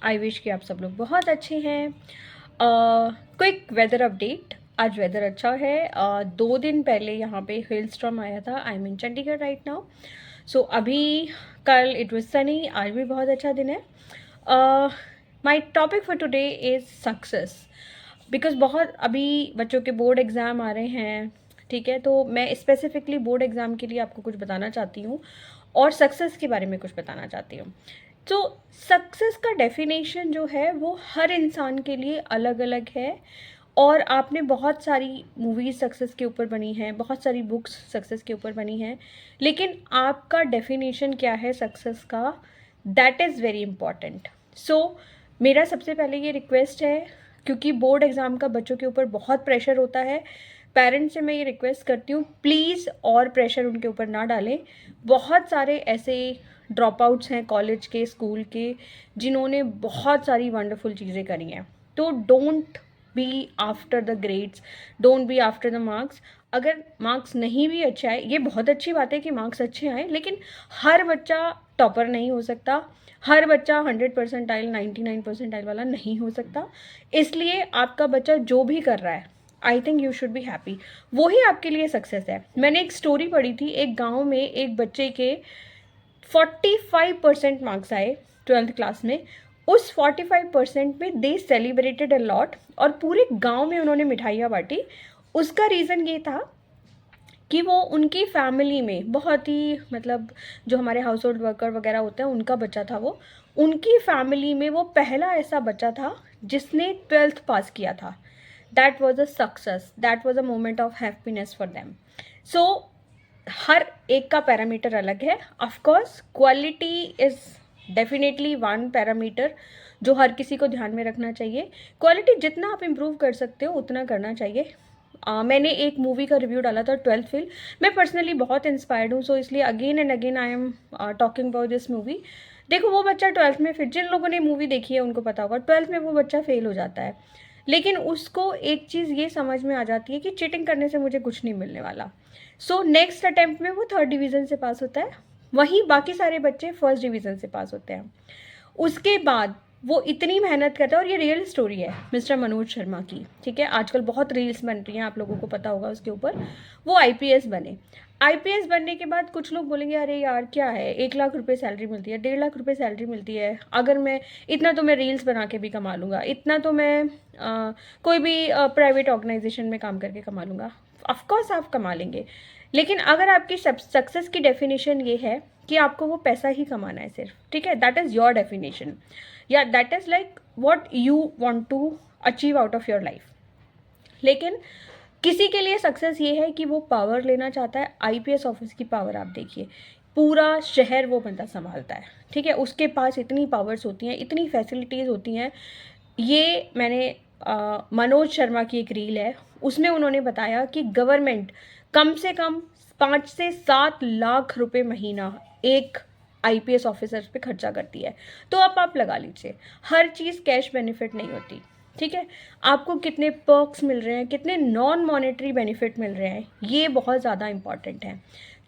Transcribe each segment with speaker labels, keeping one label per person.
Speaker 1: I wish कि आप सब लोग बहुत अच्छे हैं। क्विक वेदर अपडेट, आज वेदर अच्छा है। 2 दिन पहले यहाँ पे हेल स्टॉर्म आया था। I am in Chandigarh right now. So अभी कल इट वाज सनी, आज भी बहुत अच्छा दिन है। My topic for today is success, because बहुत अभी बच्चों के बोर्ड एग्ज़ाम आ रहे हैं, ठीक है। तो मैं स्पेसिफिकली बोर्ड एग्ज़ाम के लिए आपको कुछ बताना चाहती हूँ और सक्सेस के बारे में कुछ बताना चाहती हूँ। तो सक्सेस का डेफिनेशन जो है वो हर इंसान के लिए अलग अलग है, और आपने बहुत सारी मूवीज़ सक्सेस के ऊपर बनी हैं, बहुत सारी बुक्स सक्सेस के ऊपर बनी हैं, लेकिन आपका डेफिनेशन क्या है सक्सेस का, दैट इज़ वेरी इम्पॉर्टेंट। सो मेरा सबसे पहले ये रिक्वेस्ट है, क्योंकि बोर्ड एग्ज़ाम का बच्चों के ऊपर बहुत प्रेशर होता है, पेरेंट्स से मैं ये रिक्वेस्ट करती हूँ प्लीज़ और प्रेशर उनके ऊपर ना डालें। बहुत सारे ऐसे ड्रॉप आउट्स हैं कॉलेज के, स्कूल के, जिन्होंने बहुत सारी वंडरफुल चीज़ें करी हैं। तो don't be after the grades, don't be after the marks. अगर मार्क्स नहीं भी अच्छे आए, ये बहुत अच्छी बात है कि मार्क्स अच्छे आए, लेकिन हर बच्चा टॉपर नहीं हो सकता, हर बच्चा 100% 99% वाला नहीं हो सकता। इसलिए आपका बच्चा जो भी कर रहा है, I think you should be happy, वो ही आपके लिए सक्सेस है। मैंने एक स्टोरी पढ़ी थी, एक गांव में एक बच्चे के 45% मार्क्स आए 12th क्लास में। उस 45% में दे सेलिब्रेटेड अ लॉट, और पूरे गांव में उन्होंने मिठाइयाँ बांटी। उसका रीज़न ये था कि वो उनकी फैमिली में बहुत ही, मतलब जो हमारे हाउस होल्ड वर्कर वगैरह होते हैं उनका बच्चा था वो, उनकी फैमिली में वो पहला ऐसा बच्चा था जिसने 12th पास किया था। That was a success, that was a moment of happiness for them. So हर एक का पैरामीटर अलग है। Of course quality is definitely one parameter जो हर किसी को ध्यान में रखना चाहिए। क्वालिटी जितना आप इम्प्रूव कर सकते हो उतना करना चाहिए। मैंने एक मूवी का रिव्यू डाला था 12th फेल। मैं पर्सनली बहुत इंस्पायर्ड हूँ, सो इसलिए again and again I am talking about this movie. देखो वो बच्चा 12th में, फिर जिन लोगों ने मूवी देखी है उनको पता होगा, 12th में वो बच्चा फेल हो जाता है, लेकिन उसको एक चीज़ ये समझ में आ जाती है कि चीटिंग करने से मुझे कुछ नहीं मिलने वाला। सो नेक्स्ट अटेम्प्ट में वो 3rd डिवीज़न से पास होता है, वहीं बाकी सारे बच्चे 1st डिवीज़न से पास होते हैं। उसके बाद वो इतनी मेहनत करता है, और ये रियल स्टोरी है मिस्टर मनोज शर्मा की, ठीक है। आजकल बहुत रील्स बन रही हैं, आप लोगों को पता होगा उसके ऊपर। वो आईपीएस बने। आईपीएस बनने के बाद कुछ लोग बोलेंगे अरे यार क्या है, 1 लाख रुपए सैलरी मिलती है, 1.5 लाख रुपए सैलरी मिलती है, अगर मैं इतना तो मैं रील्स बना के भी कमा लूँगा, इतना तो मैं कोई भी प्राइवेट ऑर्गेनाइजेशन में काम करके कमा लूँगा। ऑफकोर्स आप कमा लेंगे, लेकिन अगर आपकी सक्सेस की डेफिनेशन ये है कि आपको वो पैसा ही कमाना है सिर्फ, ठीक है, दैट इज़ योर डेफिनेशन, या that is like what you want to achieve out of your life. लेकिन किसी के लिए सक्सेस ये है कि वो पावर लेना चाहता है। आईपीएस ऑफिस की पावर आप देखिए, पूरा शहर वो बंदा संभालता है, ठीक है। उसके पास इतनी पावर्स होती हैं, इतनी फैसिलिटीज़ होती हैं। ये मैंने मनोज शर्मा की एक रील है, उसमें उन्होंने बताया कि गवर्नमेंट कम से कम 5 से 7 लाख रुपए महीना एक आईपीएस ऑफिसर पे खर्चा करती है। तो अब आप लगा लीजिए, हर चीज़ कैश बेनिफिट नहीं होती, ठीक है। आपको कितने पर्क्स मिल रहे हैं, कितने नॉन मॉनेटरी बेनिफिट मिल रहे हैं, ये बहुत ज़्यादा इंपॉर्टेंट है।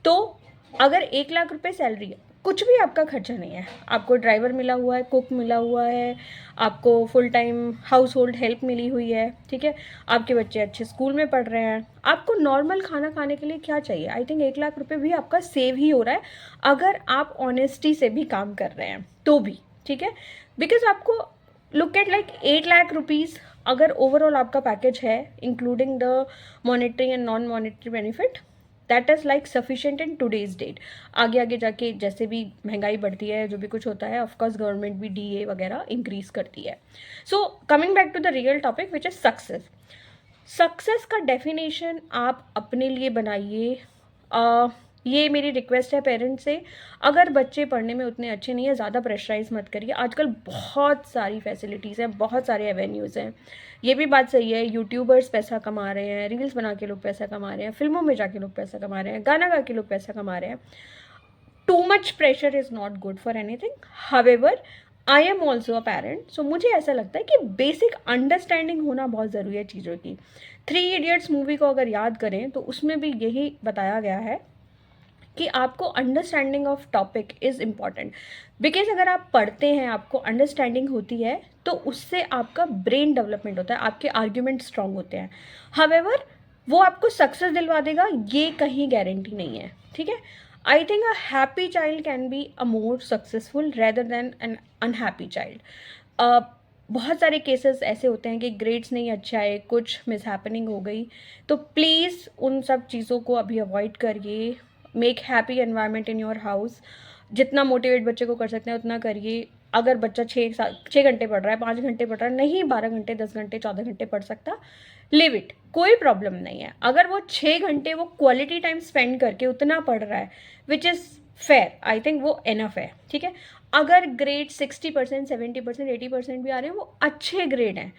Speaker 1: तो अगर 1 लाख रुपए सैलरी है, कुछ भी आपका खर्चा नहीं है, आपको ड्राइवर मिला हुआ है, कुक मिला हुआ है, आपको full time household help मिली हुई है, ठीक है, आपके बच्चे अच्छे स्कूल में पढ़ रहे हैं, आपको नॉर्मल खाना खाने के लिए क्या चाहिए, आई थिंक 1 लाख रुपए भी आपका सेव ही हो रहा है अगर आप ऑनेस्टी से भी काम कर रहे हैं तो भी, ठीक है। बिकॉज आपको look at like 8 lakh rupees अगर ओवरऑल आपका पैकेज है including the monetary and non monetary benefit, that is like sufficient in today's date. आगे आगे जाके जैसे भी महंगाई बढ़ती है, जो भी कुछ होता है, ऑफकोर्स गवर्नमेंट भी डीए वगैरह इंक्रीज करती है। So coming back to the real topic which is success. Success का डेफिनेशन आप अपने लिए बनाइए। ये मेरी रिक्वेस्ट है पेरेंट्स से, अगर बच्चे पढ़ने में उतने अच्छे नहीं है, ज़्यादा प्रेशराइज मत करिए। आजकल बहुत सारी फैसिलिटीज़ हैं, बहुत सारे एवेन्यूज़ हैं। ये भी बात सही है, यूट्यूबर्स पैसा कमा रहे हैं, रील्स बना के लोग पैसा कमा रहे हैं, फिल्मों में जाके लोग पैसा कमा रहे हैं, गाना गा के लोग पैसा कमा रहे हैं। Too much pressure is not good for anything. However I am also a parent, so मुझे ऐसा लगता है कि बेसिक अंडरस्टैंडिंग होना बहुत ज़रूरी है चीज़ों की। 3 इडियट्स मूवी को अगर याद करें तो उसमें भी यही बताया गया है कि आपको understanding of topic is important. Because अगर आप पढ़ते हैं, आपको अंडरस्टैंडिंग होती है, तो उससे आपका ब्रेन डेवलपमेंट होता है, आपके आर्ग्यूमेंट स्ट्रॉन्ग होते हैं। हावेवर वो आपको सक्सेस दिलवा देगा ये कहीं गारंटी नहीं है, ठीक है। I think a happy child can be a more successful rather than an unhappy child. बहुत सारे केसेस ऐसे होते हैं कि ग्रेड्स नहीं अच्छा है, कुछ मिसहैपनिंग हो गई, तो प्लीज़ उन सब चीज़ों को अभी अवॉइड करिए। Make happy environment in your house. जितना मोटिवेट बच्चे को कर सकते हैं उतना करिए। अगर बच्चा 6 घंटे पढ़ रहा है, 5 घंटे पढ़ रहा है, नहीं 12 घंटे, 10 घंटे, 14 घंटे पढ़ सकता, लिव इट, कोई प्रॉब्लम नहीं है। अगर वो 6 घंटे वो क्वालिटी टाइम स्पेंड करके उतना पढ़ रहा है, which is fair, I think वो इनफ है, ठीक है। अगर ग्रेड 60%, 70%, 80% भी आ रहे हैं, वो अच्छे ग्रेड हैं,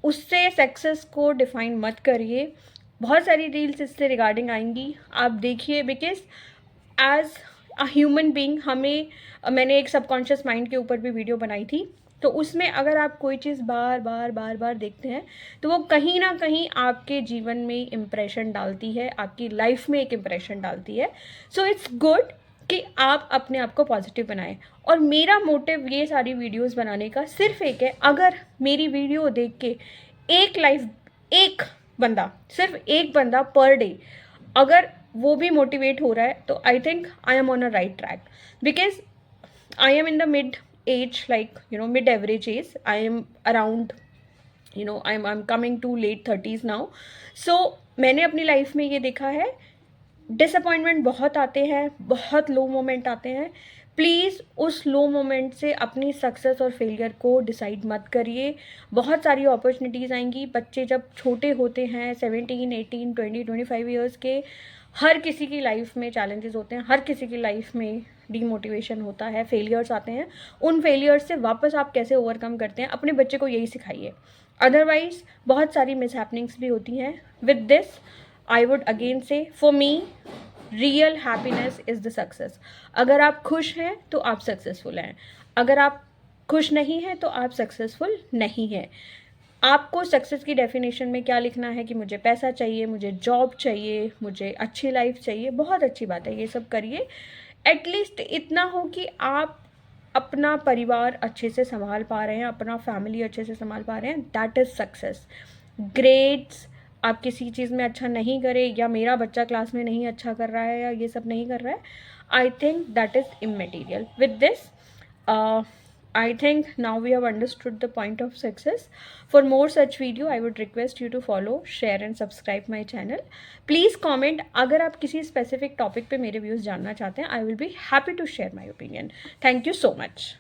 Speaker 1: उससे सक्सेस को डिफाइन मत करिए। बहुत सारी रील्स इससे रिगार्डिंग आएंगी, आप देखिए। Because as a human being हमें, मैंने एक सबकॉन्शियस माइंड के ऊपर भी वीडियो बनाई थी, तो उसमें अगर आप कोई चीज़ बार बार बार बार देखते हैं तो वो कहीं ना कहीं आपके जीवन में इम्प्रेशन डालती है, आपकी लाइफ में एक इम्प्रेशन डालती है। सो इट्स गुड कि आप अपने आप को पॉजिटिव बनाएं। और मेरा मोटिव ये सारी वीडियोस बनाने का सिर्फ एक है, अगर मेरी वीडियो देख के एक बंदा, सिर्फ एक बंदा पर डे अगर वो भी मोटिवेट हो रहा है, तो I think I am on a right track. Because I am in the mid age, like mid average age, I am around I'm coming to late 30s now. So मैंने अपनी life में ये देखा है, डिसअपॉइंटमेंट बहुत आते हैं, बहुत लो मोमेंट आते हैं। प्लीज़ उस लो मोमेंट से अपनी सक्सेस और फेलियर को डिसाइड मत करिए। बहुत सारी अपॉर्चुनिटीज़ आएंगी। बच्चे जब छोटे होते हैं, 17, 18, 20, 25 ईयर्स के, हर किसी की लाइफ में चैलेंजेस होते हैं, हर किसी की लाइफ में डीमोटिवेशन होता है, फेलियर्स आते हैं। उन फेलियर्स से वापस आप कैसे ओवरकम करते हैं, अपने बच्चे को यही सिखाइए। अदरवाइज बहुत सारी मिसहैपनिंग्स भी होती हैं। With this I would again say, for me real happiness is the success. अगर आप खुश हैं तो आप सक्सेसफुल हैं, अगर आप खुश नहीं हैं तो आप सक्सेसफुल नहीं हैं। आपको सक्सेस की डेफिनेशन में क्या लिखना है कि मुझे पैसा चाहिए, मुझे जॉब चाहिए, मुझे अच्छी लाइफ चाहिए, बहुत अच्छी बात है, ये सब करिए। एटलीस्ट इतना हो कि आप अपना परिवार अच्छे से संभाल पा रहे हैं, अपना फैमिली अच्छे से संभाल पा रहे हैं, दैट इज़ सक्सेस। ग्रेड्स आप किसी चीज़ में अच्छा नहीं करें, या मेरा बच्चा क्लास में नहीं अच्छा कर रहा है, या ये सब नहीं कर रहा है, I think that is immaterial. With this I think now we have understood the point of success. For more such video, I would request you to follow, share and subscribe my channel. Please comment अगर आप किसी specific topic पे मेरे views जानना चाहते हैं. I will be happy to share my opinion. Thank you so much.